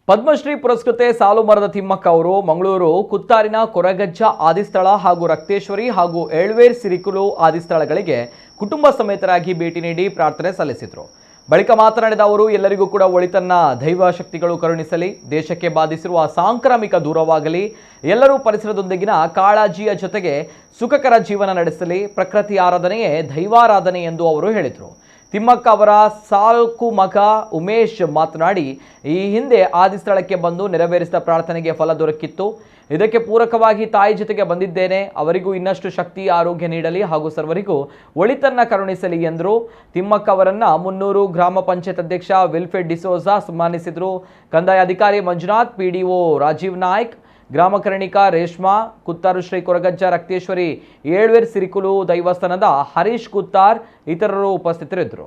ಪದ್ಮಶ್ರೀ ಪುರಸ್ಕೃತೆ ಸಾಲು ಮರದ ತಿಮ್ಮಕ್ಕ ಅವರು ಮಂಗಳೂರು ಕುತ್ತಾರಿನ ಕೊರಗಜ್ಜ ಆದಿಸ್ಥಳ ಹಾಗೂ ರಕ್ತೇಶ್ವರಿ ಹಾಗೂ ಏಳ್ವೇರ್ ಸಿರಿಕುಲು ಆದಿಸ್ಥಳಗಳಿಗೆ ಕುಟುಂಬ ಸಮೇತರಾಗಿ ಭೇಟಿ ನೀಡಿ ಪ್ರಾರ್ಥನೆ ಸಲ್ಲಿಸಿದರು. ಬಳಿಕ ಮಾತನಾಡಿದ ಅವರು, ಎಲ್ಲರಿಗೂ ಕೂಡ ಒಳಿತನ್ನ ದೈವ ಶಕ್ತಿಗಳು ಕರುಣಿಸಲಿ, ದೇಶಕ್ಕೆ ಬಾಧಿಸಿರುವ ಸಾಂಕ್ರಾಮಿಕ ದೂರವಾಗಲಿ, ಎಲ್ಲರೂ ಪರಿಸರದೊಂದಿಗಿನ ಕಾಳಜಿಯ ಜೊತೆಗೆ ಸುಖಕರ ಜೀವನ ನಡೆಸಲಿ, ಪ್ರಕೃತಿ ಆರಾಧನೆಯೇ ದೈವಾರಾಧನೆ ಎಂದು ಅವರು ಹೇಳಿದರು. ತಿಮ್ಮಕ್ಕ ಅವರ ಸಾಲ್ಕು ಮಗ ಉಮೇಶ್ ಮಾತನಾಡಿ, ಈ ಹಿಂದೆ ಆದಿಸ್ಥಳಕ್ಕೆ ಬಂದು ನೆರವೇರಿಸಿದ ಪ್ರಾರ್ಥನೆಗೆ ಫಲ ದೊರಕಿತ್ತು. ಇದಕ್ಕೆ ಪೂರಕವಾಗಿ ತಾಯಿ ಜೊತೆಗೆ ಬಂದಿದ್ದೇನೆ. ಅವರಿಗೂ ಇನ್ನಷ್ಟು ಶಕ್ತಿ ಆರೋಗ್ಯ ನೀಡಲಿ ಹಾಗೂ ಸರ್ವರಿಗೂ ಒಳಿತನ್ನ ಕರುಣಿಸಲಿ ಎಂದರು. ತಿಮ್ಮಕ್ಕ ಅವರನ್ನ ಮುನ್ನೂರು ಗ್ರಾಮ ಪಂಚಾಯತ್ ಅಧ್ಯಕ್ಷ ವಿಲ್ಫೆಡ್ ಡಿಸೋಜಾ ಸನ್ಮಾನಿಸಿದರು. ಕಂದಾಯ ಅಧಿಕಾರಿ ಮಂಜುನಾಥ್, ಪಿಡಿಒ ರಾಜೀವ್ ನಾಯ್ಕ್, ಗ್ರಾಮ ಕರ್ಣಿಕ ರೇಷ್ಮಾ, ಕುತ್ತಾರು ಶ್ರೀ ಕೊರಗಜ್ಜ ರಕ್ತೇಶ್ವರಿ ಏಳ್ವೇರ್ ಸಿರಿಕುಲು ದೈವಸ್ಥಾನದ ಹರೀಶ್ ಕುತ್ತಾರ್ ಇತರರು ಉಪಸ್ಥಿತರಿದ್ದರು.